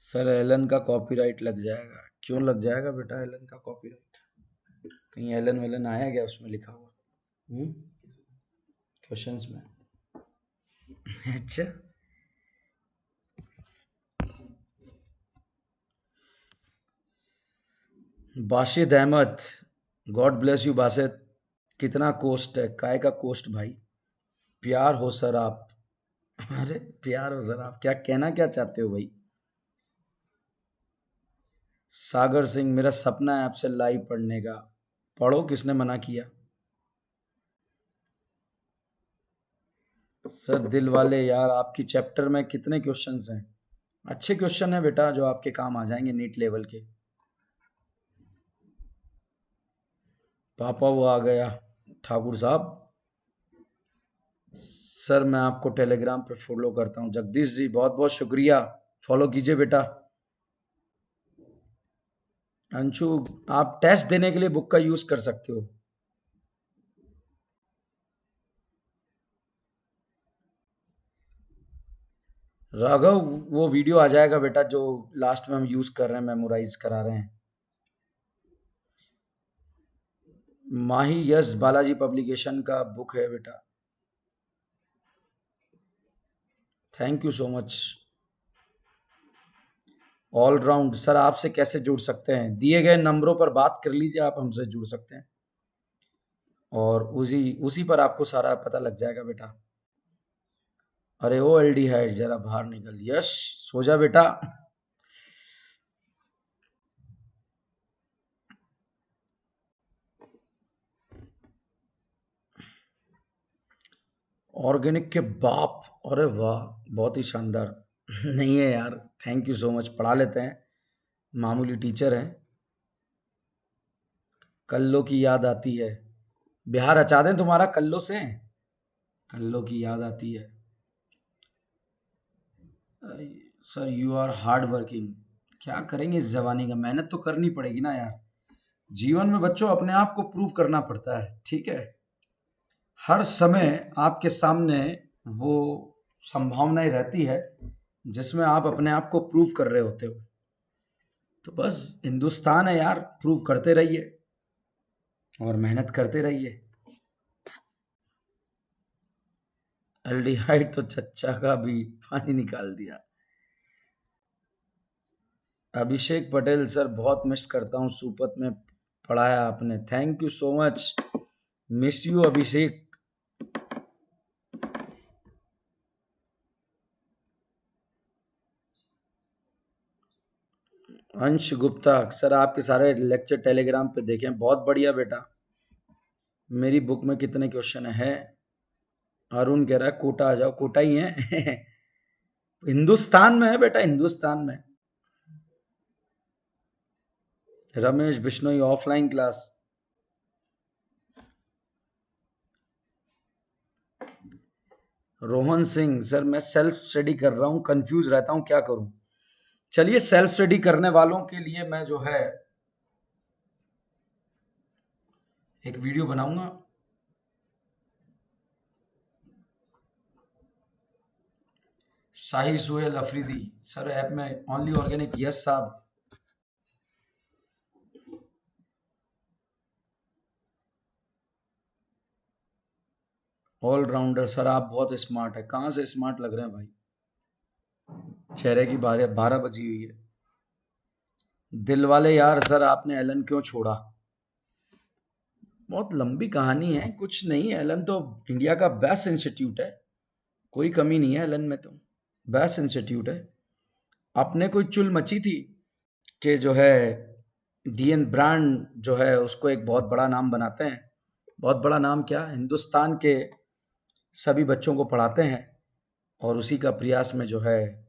S2: सर एलन का कॉपीराइट लग जाएगा। क्यों लग जाएगा बेटा एलन का कॉपीराइट? कहीं एलन वेलन आया क्या उसमें लिखा हुआ क्वेश्चंस में? अच्छा। Bashid Ahmed, god bless you Basit. कितना कोस्ट है? काय का कोस्ट भाई? प्यार हो सर आप। अरे प्यार हो सर आप, क्या कहना क्या चाहते हो भाई? सागर सिंह, मेरा सपना है आपसे लाइव पढ़ने का। पढ़ो, किसने मना किया? सर दिल वाले यार, आपकी चैप्टर में कितने क्वेश्चंस हैं? अच्छे क्वेश्चन है बेटा, जो आपके काम आ जाएंगे नीट लेवल के। पापा वो आ गया ठाकुर साहब। सर मैं आपको टेलीग्राम पे फॉलो करता हूँ। जगदीश जी बहुत बहुत शुक्रिया, फॉलो कीजिए बेटा। अंशु, आप टेस्ट देने के लिए बुक का यूज कर सकते हो। राघव, वो वीडियो आ जाएगा बेटा जो लास्ट में हम यूज कर रहे हैं, मेमोराइज करा रहे हैं। माही यस बालाजी पब्लिकेशन का बुक है बेटा। Thank you so much. All round, sir आपसे कैसे जुड़ सकते हैं? दिए गए नंबरों पर बात कर लीजिए, आप हमसे जुड़ सकते हैं, और उसी उसी पर आपको सारा पता लग जाएगा बेटा। अरे ओ एल्डिहाइड, जरा बाहर निकल। यश, सो जा बेटा। ऑर्गेनिक के बाप, अरे वाह, बहुत ही शानदार। नहीं है यार, थैंक यू सो मच, पढ़ा लेते हैं, मामूली टीचर हैं। कल्लो की याद आती है। बिहार अचा दें तुम्हारा कल्लो से। कल्लो की याद आती है। Sir you are hard working. क्या करेंगे इस जवानी का? मेहनत तो करनी पड़ेगी ना यार। जीवन में बच्चों अपने आप को प्रूव करना पड़ता है, ठीक है? हर समय आपके सामने वो संभावनाएं रहती है जिसमें आप अपने आप को प्रूव कर रहे होते हो। तो बस हिंदुस्तान है यार, प्रूव करते रहिए और मेहनत करते रहिए। एल्डिहाइड तो चच्चा का भी पानी निकाल दिया। अभिषेक पटेल, सर बहुत मिस करता हूँ, सूपत में पढ़ाया आपने। Thank you so much, miss you Abhishek. Ansh Gupta, sir आपके सारे लेक्चर टेलीग्राम पे देखें, बहुत बढ़िया बेटा। मेरी बुक में कितने क्वेश्चन है? अरुण कह रहा है कोटा आ जाओ, कोटा ही है। हिंदुस्तान में है बेटा, हिंदुस्तान में। Ramesh Bishnoi offline class. Rohan Singh, sir मैं सेल्फ स्टडी कर रहा हूँ, कंफ्यूज रहता हूँ, क्या करूँ? चलिए, सेल्फ स्टडी करने वालों के लिए मैं जो है एक वीडियो बनाऊंगा। शाही सुहेल अफरीदी, सर ऐप में ओनली ऑर्गेनिक, यस साहब। ऑलराउंडर, सर आप बहुत स्मार्ट है। कहाँ से स्मार्ट लग रहे हैं भाई? चेहरे की 12 बजी हुई है। दिलवाले यार, सर आपने एलन क्यों छोड़ा? बहुत लंबी कहानी है, कुछ नहीं। एलन तो इंडिया का बेस्ट इंस्टीट्यूट है, कोई कमी नहीं है एलन में, तो बेस्ट इंस्टीट्यूट है। अपने कोई चुल मची थी कि जो है डीएन ब्रांड जो है उसको एक बहुत बड़ा नाम बनाते हैं। बहुत बड़ा नाम क्या, हिंदुस्तान के सभी बच्चों को पढ़ाते हैं, और उसी का प्रयास में जो है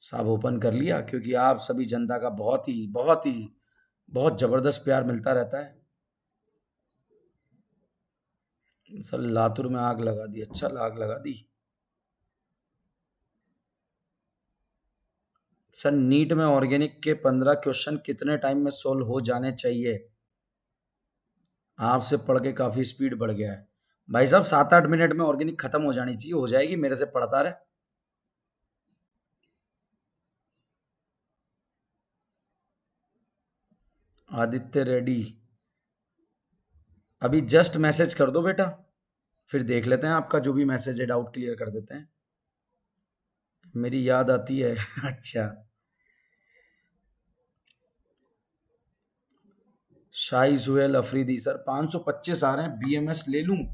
S2: साहब ओपन कर लिया, क्योंकि आप सभी जनता का बहुत जबरदस्त प्यार मिलता रहता है। सर लातूर में आग लगा दी, अच्छा आग लगा दी। सर नीट में ऑर्गेनिक के 15 क्वेश्चन कितने टाइम में सोल्व हो जाने चाहिए? आपसे पढ़ के काफी स्पीड बढ़ गया है भाई साहब। 7-8 मिनट में ऑर्गेनिक खत्म हो जानी चाहिए, हो जाएगी, मेरे से पढ़ता रहे। आदित्य रेड्डी, अभी जस्ट मैसेज कर दो बेटा, फिर देख लेते हैं आपका जो भी मैसेज है, डाउट क्लियर कर देते हैं। मेरी याद आती है। अच्छा। शाही सुहेल अफरीदी, सर 525 आ रहे हैं, बीएमएस ले लूं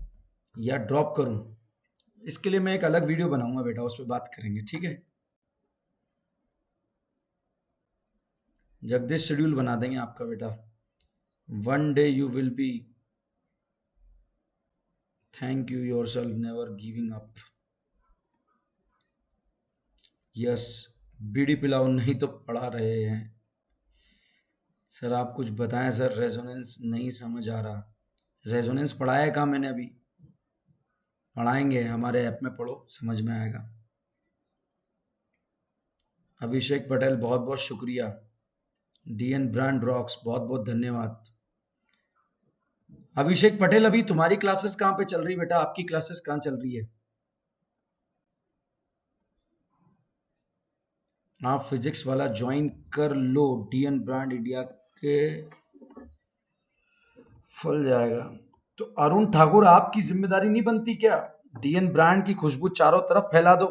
S2: या ड्रॉप करूं? इसके लिए मैं एक अलग वीडियो बनाऊंगा बेटा, उस पर बात करेंगे, ठीक है? जगदीश शेड्यूल बना देंगे आपका बेटा। One day you will be, thank you yourself, never giving up. Yes, बीड़ी पिलाओ नहीं तो पढ़ा रहे हैं। सर आप कुछ बताएं सर, रेजोनेंस नहीं समझ आ रहा। रेजोनेंस पढ़ाया है कहाँ मैंने अभी? पढ़ाएंगे, हमारे ऐप में पढ़ो, समझ में आएगा। अभिषेक पटेल, बहुत बहुत शुक्रिया। डीएन ब्रांड रॉक्स, बहुत बहुत धन्यवाद। अभिषेक पटेल, अभी तुम्हारी क्लासेस कहाँ पे चल रही बेटा? आपकी क्लासेस कहाँ चल रही है? आप फिजिक्स वाला ज्वाइन कर लो, डीएन ब्रांड इंडिया के फल जाएगा। तो अरुण ठाकुर, आपकी जिम्मेदारी नहीं बनती क्या? डीएन ब्रांड की खुशबू चारों तरफ फैला दो।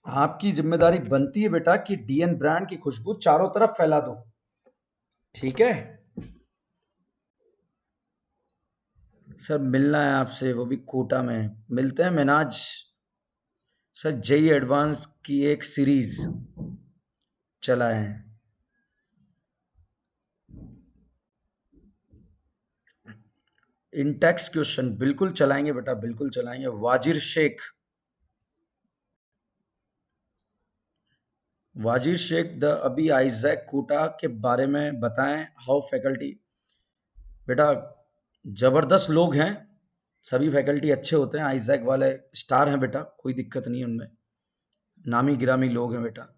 S2: आपकी जिम्मेदारी बनती है बेटा कि डीएन ब्रांड की खुशबू चारों तरफ फैला दो, ठीक है? सर मिलना है आपसे, वो भी कोटा में मिलते हैं मिनाज। सर जेई एडवांस की एक सीरीज चला है। इंटेक्स क्वेश्चन बिल्कुल चलाएंगे बेटा, बिल्कुल चलाएंगे। वाजिर शेख, वाजिर शेख द अभी आइजैक कोटा के बारे में बताएं। हाउ फैकल्टी, बेटा जबरदस्त लोग हैं, सभी फैकल्टी अच्छे होते हैं। आइजैक वाले स्टार हैं बेटा, कोई दिक्कत नहीं है उनमें, नामी गिरामी लोग हैं बेटा।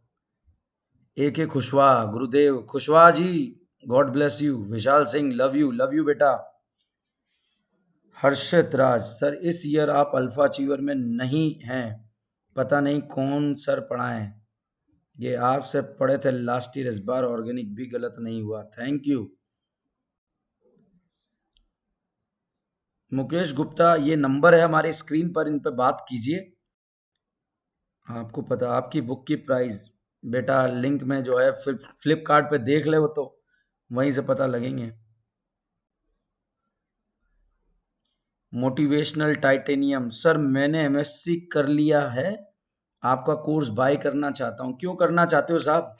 S2: ए K Kushwaha, Gurudev Kushwaha ji, god bless you. Vishal Singh, love you बेटा। हर्षित राज, सर इस ईयर आप अल्फा अचीवर में नहीं हैं, पता नहीं कौन सर पढ़ाएं। ये आपसे पढ़े थे लास्ट ईयर, इस बार ऑर्गेनिक भी गलत नहीं हुआ, थैंक यू। मुकेश गुप्ता, ये नंबर है हमारे स्क्रीन पर, इन पे बात कीजिए। आपको पता आपकी बुक की प्राइस बेटा लिंक में जो है, फ्लिपकार्ट पे देख ले, वो तो वहीं से पता लगेंगे। मोटिवेशनल टाइटेनियम, सर मैंने एमएससी कर लिया है आपका कोर्स बाय करना चाहता हूं। क्यों करना चाहते हो साहब?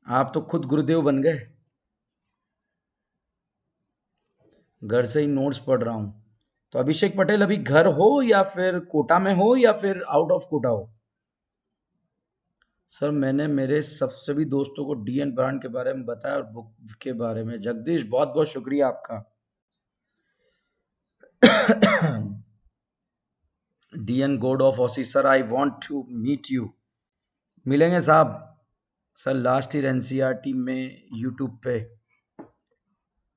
S2: आप तो खुद गुरुदेव बन गए। घर से ही नोट्स पढ़ रहा हूं। तो अभिषेक पटेल अभी घर हो या फिर कोटा में हो या फिर आउट ऑफ कोटा हो? सर मैंने मेरे सब सभी दोस्तों को डीएन ब्रांड के बारे में बताया और बुक के बारे में। जगदीश बहुत बहुत शुक्रिया आपका। DN god of OC sir, I want to meet you. मिलेंगे साहब। सर लास्ट ईयर एनसीईआरटी में यूट्यूब पे।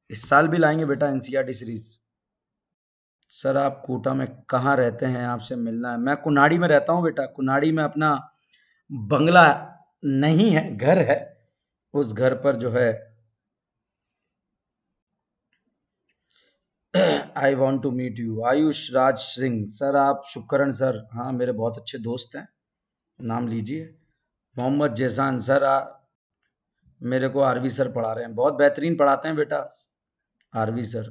S2: इस साल भी लाएंगे बेटा एनसीईआरटी सीरीज। सर आप कोटा में कहाँ रहते हैं? आपसे मिलना है। मैं कुनाड़ी में रहता हूँ बेटा। कुनाड़ी में अपना बंगला नहीं है, घर है। उस घर पर जो है I want to meet you. Ayush Raj Singh sir, आप शुभकरण सर, हाँ मेरे बहुत अच्छे दोस्त हैं, नाम लीजिए। मोहम्मद जैसान सर, मेरे को आरवी सर पढ़ा रहे हैं, बहुत बेहतरीन पढ़ाते हैं बेटा आरवी सर।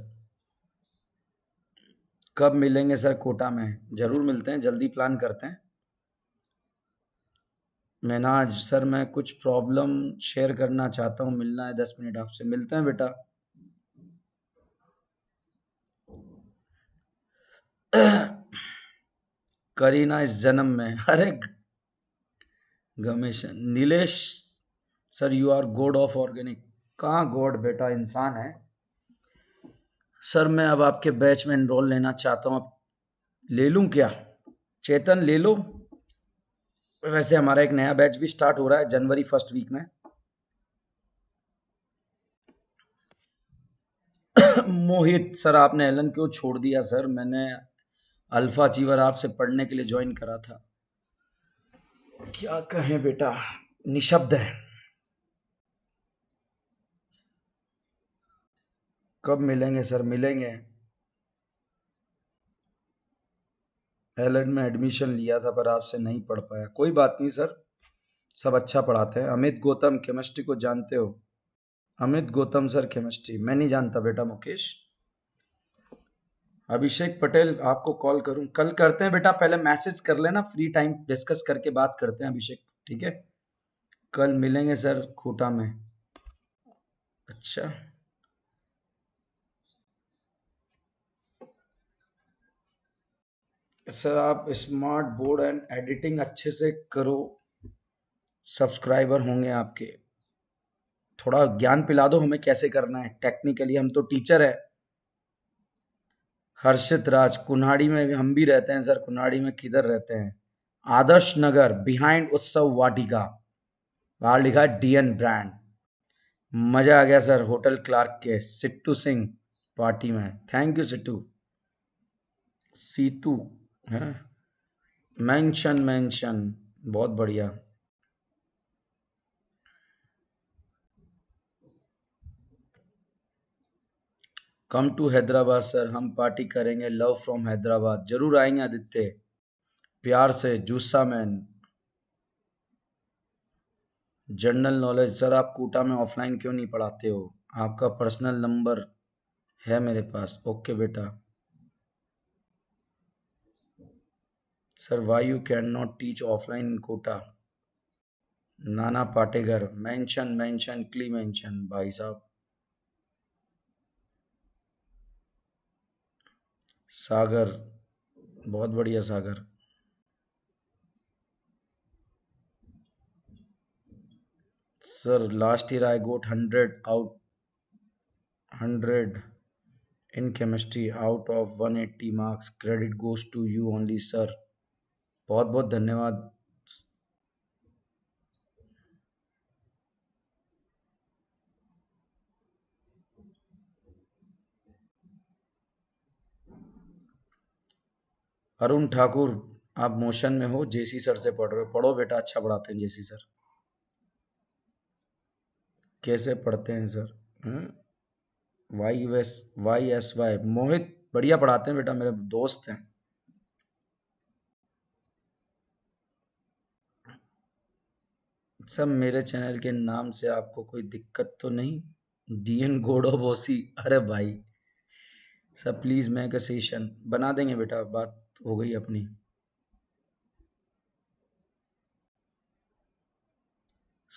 S2: कब मिलेंगे सर कोटा में? जरूर मिलते हैं, जल्दी प्लान करते हैं। मैनाज सर, मैं कुछ प्रॉब्लम शेयर करना चाहता हूँ, मिलना है 10 मिनट आपसे। मिलते हैं बेटा। करीना इस जन्म में, अरे Gamesh Nilesh sir, you are god of organic. कहाँ गॉड बेटा, इंसान है। सर मैं अब आपके बैच में एनरोल लेना चाहता हूँ, अब ले लूँ क्या? चेतन ले लो। वैसे हमारा एक नया बैच भी स्टार्ट हो रहा है जनवरी फर्स्ट वीक में। मोहित सर, आपने एलन क्यों छोड़ दिया? सर मैंने अल्फा अचीवर आपसे पढ़ने के लिए ज्वाइन करा था। क्या कहें बेटा, निशब्द है। कब मिलेंगे सर? मिलेंगे। एलन में एडमिशन लिया था पर आपसे नहीं पढ़ पाया। कोई बात नहीं सर, सब अच्छा पढ़ाते हैं। अमित गौतम केमिस्ट्री को जानते हो? अमित गौतम सर केमिस्ट्री मैं नहीं जानता बेटा मुकेश। अभिषेक पटेल आपको कॉल करूं? कल करते हैं बेटा, पहले मैसेज कर लेना, फ्री टाइम डिस्कस करके बात करते हैं अभिषेक, ठीक है? कल मिलेंगे सर कोटा में। अच्छा सर, आप स्मार्ट बोर्ड एंड एडिटिंग अच्छे से करो, सब्सक्राइबर होंगे आपके। थोड़ा ज्ञान पिला दो हमें कैसे करना है टेक्निकली, हम तो टीचर है। हर्षित राज, कुन्हाड़ी में हम भी रहते हैं सर। कुन्हाड़ी में किधर रहते हैं? आदर्श नगर बिहाइंड उत्सव वाटिका, बाहर लिखा है डीएन ब्रांड। मजा आ गया सर, होटल क्लार्क के सिट्टू सिंह पार्टी में। Thank you Sittu. सीतू है, मेंशन मेंशन, बहुत बढ़िया। कम टू हैदराबाद सर, हम पार्टी करेंगे। लव फ्रॉम हैदराबाद, जरूर आएंगे आदित्य। प्यार से जूसा मैन। जनरल नॉलेज सर, आप कोटा में ऑफलाइन क्यों नहीं पढ़ाते हो? आपका पर्सनल नंबर है मेरे पास। ओके बेटा। Sir why you can not teach offline in Kota? Nana Patekar, mention mention क्ली मेंशन भाई साहब। सागर, बहुत बढ़िया Sagar. Sir last year I got 100 in chemistry out of 180 marks. Credit goes to you only sir. बहुत बहुत धन्यवाद। अरुण ठाकुर, आप मोशन में हो, जेसी सर से पढ़ रहे हो? पढ़ो बेटा, अच्छा पढ़ाते हैं जेसी सर। कैसे पढ़ते हैं सर? YS YSY मोहित बढ़िया पढ़ाते हैं बेटा, मेरे दोस्त हैं। सब मेरे चैनल के नाम से आपको कोई दिक्कत तो नहीं? डीएन गोडो बोसी, अरे भाई सब प्लीज मेक अ सेशन। बना देंगे बेटा, बात हो गई अपनी।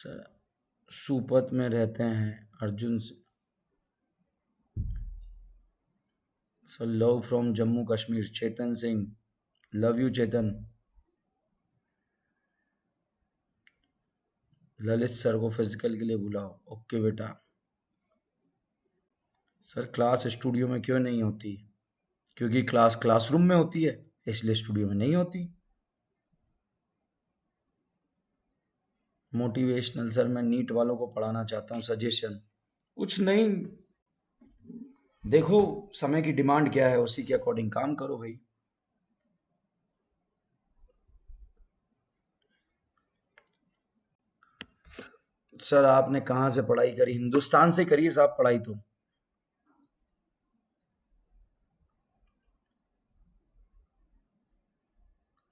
S2: सर सूपत में रहते हैं Arjun sir. Love from Jammu Kashmir Chetan Singh. Love you Chetan. Lalit sir को फिजिकल के लिए बुलाओ। ओके बेटा। सर क्लास स्टूडियो में क्यों नहीं होती? क्योंकि क्लास क्लासरूम में होती है, इसलिए स्टूडियो में नहीं होती। मोटिवेशनल सर, मैं नीट वालों को पढ़ाना चाहता हूँ, सजेशन। कुछ नहीं, देखो समय की डिमांड क्या है, उसी के अकॉर्डिंग काम करो भाई। सर आपने कहाँ से पढ़ाई करी? हिंदुस्तान से करिए साहब पढ़ाई तो।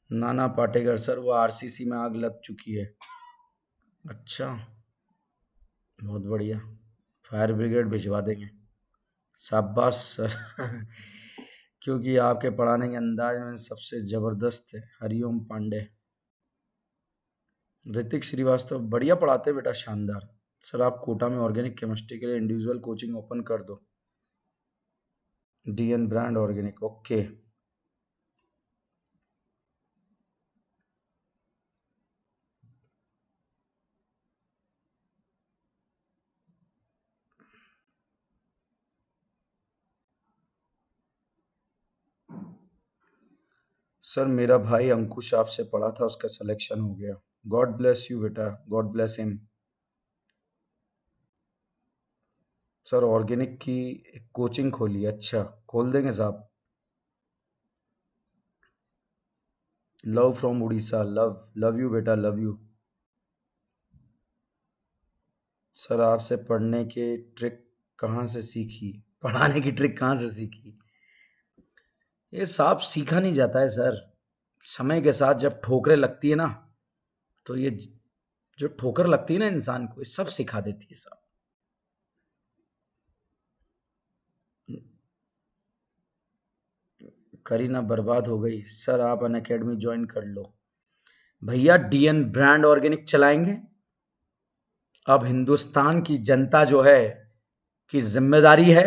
S2: नाना पाटेकर सर, वो आरसीसी में आग लग चुकी है। अच्छा, बहुत बढ़िया, फायर ब्रिगेड भिजवा देंगे। शाबाश सर। क्योंकि आपके पढ़ाने के अंदाज में सबसे जबरदस्त है हरिओम पांडे। ऋतिक श्रीवास्तव बढ़िया पढ़ाते बेटा, शानदार। सर आप कोटा में ऑर्गेनिक केमिस्ट्री के लिए इंडिविजुअल कोचिंग ओपन कर दो। DN brand organic, okay. Sir मेरा भाई अंकुश आपसे पढ़ा था, उसका सिलेक्शन हो गया। गॉड ब्लेस यू बेटा, God bless him. Sir organic की एक कोचिंग खोली है। अच्छा, खोल देंगे साहब। Love from Orissa. Love, love you बेटा, लव यू। सर आपसे पढ़ने के ट्रिक कहाँ से सीखी? पढ़ाने की ट्रिक कहाँ से सीखी? ये साहब सीखा नहीं जाता है सर। समय के साथ जब ठोकरें लगती है ना, तो ये जो ठोकर लगती है ना इंसान को, ये सब सिखा देती है साहब। करीना बर्बाद हो गई। सर आप अन अकेडमी ज्वाइन कर लो। भैया डीएन ब्रांड ऑर्गेनिक चलाएंगे। अब हिंदुस्तान की जनता जो है की जिम्मेदारी है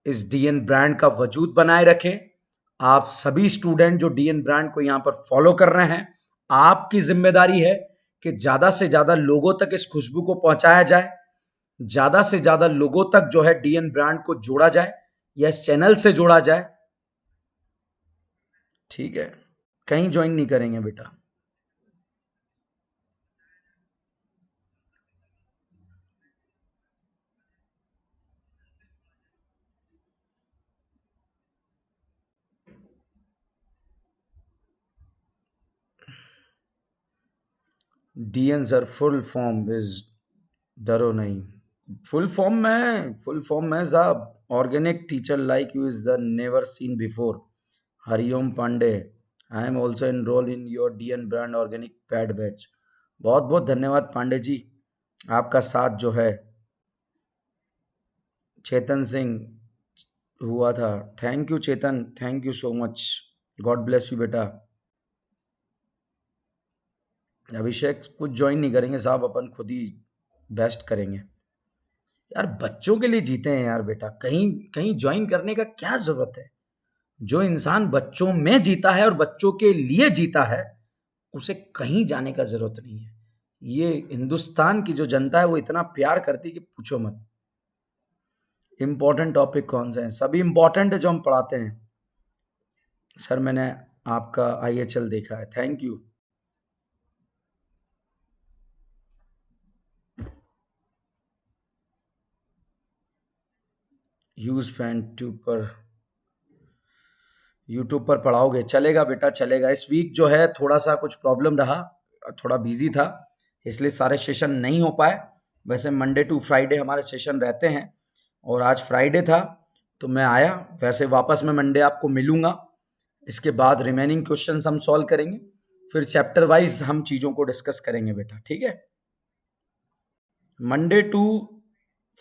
S2: इस डीएन ब्रांड का वजूद बनाए रखें। आप सभी स्टूडेंट जो डीएन ब्रांड को यहां पर फॉलो कर रहे हैं, आपकी जिम्मेदारी है कि ज्यादा से ज्यादा लोगों तक इस खुशबू को पहुंचाया जाए, ज्यादा से ज्यादा लोगों तक जो है डीएन ब्रांड को जोड़ा जाए या इस चैनल से जोड़ा जाए। ठीक है, कहीं ज्वाइन नहीं करेंगे बेटा। DN sir full form is, डरो नहीं। फुल फॉर्म में साहब, organic teacher like you is the never seen before. Hariom Pandey, I am also enroll in your DN brand organic paid batch. बहुत बहुत धन्यवाद पांडे जी, आपका साथ जो है। चेतन सिंह हुआ था। Thank you Chetan, thank you so much. God bless you बेटा। अभिषेक कुछ ज्वाइन नहीं करेंगे साहब, अपन खुद ही बेस्ट करेंगे। यार बच्चों के लिए जीते हैं यार बेटा, कहीं कहीं ज्वाइन करने का क्या जरूरत है? जो इंसान बच्चों में जीता है और बच्चों के लिए जीता है, उसे कहीं जाने का जरूरत नहीं है। ये हिंदुस्तान की जो जनता है वो इतना प्यार करती है कि पूछो मत। इंपॉर्टेंट टॉपिक कौन से हैं? सभी इंपॉर्टेंट है जो हम पढ़ाते हैं। सर मैंने आपका आईएचएल देखा है, thank you. Huge fan tube पर, यूट्यूब पर पढ़ाओगे? चलेगा बेटा चलेगा। इस वीक जो है थोड़ा सा कुछ प्रॉब्लम रहा, थोड़ा बिजी था, इसलिए सारे सेशन नहीं हो पाए। वैसे मंडे टू फ्राइडे हमारे सेशन रहते हैं, और आज फ्राइडे था तो मैं आया। वैसे वापस मैं मंडे आपको मिलूंगा। इसके बाद रिमेनिंग क्वेश्चंस हम सॉल्व करेंगे, फिर चैप्टर वाइज हम चीज़ों को डिस्कस करेंगे बेटा, ठीक है? मंडे टू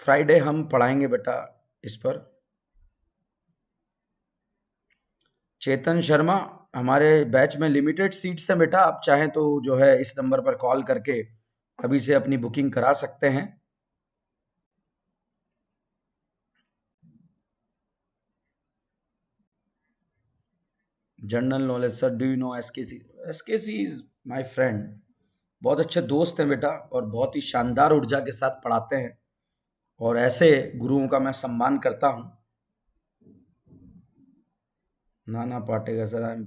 S2: फ्राइडे हम पढ़ाएंगे बेटा इस पर। चेतन शर्मा, हमारे बैच में लिमिटेड सीट्स हैं बेटा, आप चाहें तो जो है इस नंबर पर कॉल करके अभी से अपनी बुकिंग करा सकते हैं। General knowledge sir, do you know SKC? SKC is my friend, बहुत अच्छे दोस्त हैं बेटा, और बहुत ही शानदार ऊर्जा के साथ पढ़ाते हैं, और ऐसे गुरुओं का मैं सम्मान करता हूं। Nana Patekar sir, I am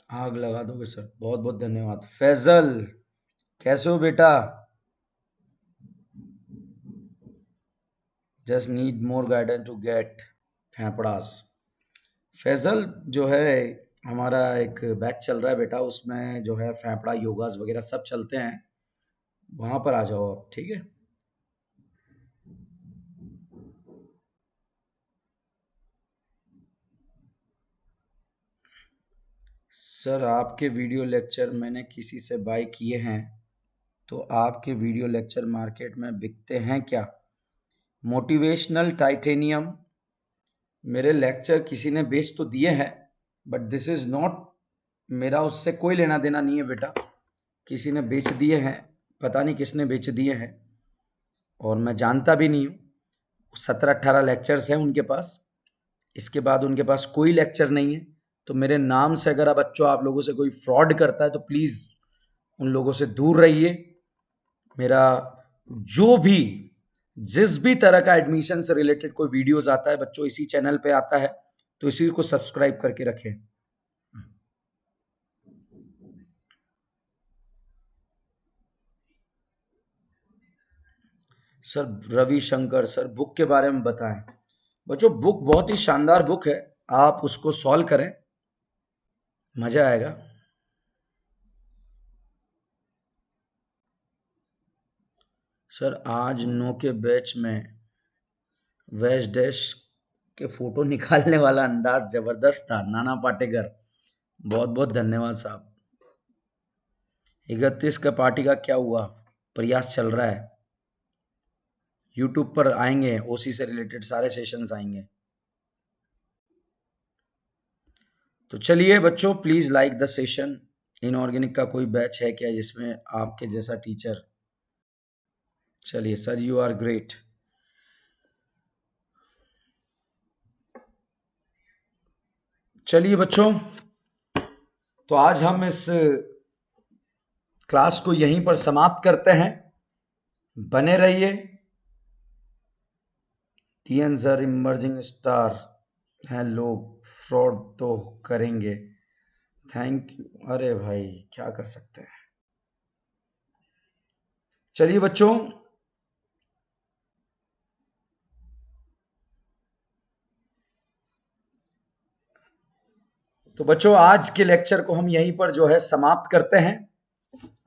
S2: आग लगा दोगे सर, बहुत बहुत धन्यवाद। फैजल, कैसे हो बेटा? Just need more guidance to get फेफड़ास। फैजल जो है, हमारा एक बैच चल रहा है बेटा, उसमें जो है फेफड़ा योगास वगैरह सब चलते हैं, वहां पर आ जाओ आप, ठीक है? सर आपके वीडियो लेक्चर मैंने किसी से बाय किए हैं, तो आपके वीडियो लेक्चर मार्केट में बिकते हैं क्या? मोटिवेशनल टाइटेनियम, मेरे लेक्चर किसी ने बेच तो दिए हैं, बट दिस इज नॉट, मेरा उससे कोई लेना देना नहीं है बेटा। किसी ने बेच दिए हैं, पता नहीं किसने बेच दिए हैं, और मैं जानता भी नहीं हूँ। 17-18 लेक्चर्स हैं उनके पास, इसके बाद उनके पास कोई लेक्चर नहीं है। तो मेरे नाम से अगर आप बच्चों, आप लोगों से कोई फ्रॉड करता है तो प्लीज़ उन लोगों से दूर रहिए। मेरा जो भी, जिस भी तरह का एडमिशन से रिलेटेड कोई वीडियोस आता है बच्चों, इसी चैनल पे आता है, तो इसी को सब्सक्राइब करके रखें। सर रविशंकर सर, बुक के बारे में बताएं। बच्चों बुक बहुत ही शानदार बुक है, आप उसको सॉल्व करें, मजा आएगा। सर आज नो के बैच में वेस्ट डैश के फोटो निकालने वाला अंदाज जबरदस्त था, नाना पाटेकर, बहुत बहुत धन्यवाद साहब। 31 का पार्टी का क्या हुआ? प्रयास चल रहा है, यूट्यूब पर आएंगे, ओसी से रिलेटेड सारे सेशंस आएंगे। तो चलिए बच्चों, please like the session. Inorganic का कोई बैच है क्या जिसमें आपके जैसा टीचर? चलिए सर, यू आर ग्रेट। चलिए बच्चों, तो आज हम इस क्लास को यहीं पर समाप्त करते हैं। बने रहिए। टीएन सर इमर्जिंग स्टार हैं लोग, फ्रॉड तो करेंगे। Thank you. अरे भाई क्या कर सकते हैं। चलिए बच्चों, तो बच्चों आज के लेक्चर को हम यहीं पर जो है समाप्त करते हैं।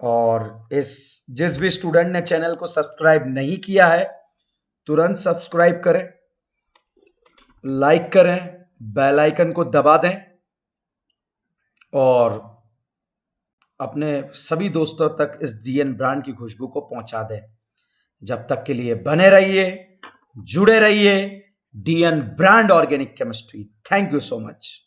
S2: और इस जिस भी स्टूडेंट ने चैनल को सब्सक्राइब नहीं किया है, तुरंत सब्सक्राइब करें, लाइक करें, बेल आइकन को दबा दें, और अपने सभी दोस्तों तक इस डीएन ब्रांड की खुशबू को पहुंचा दें। जब तक के लिए बने रहिए, जुड़े रहिए। DN brand organic chemistry. Thank you so much.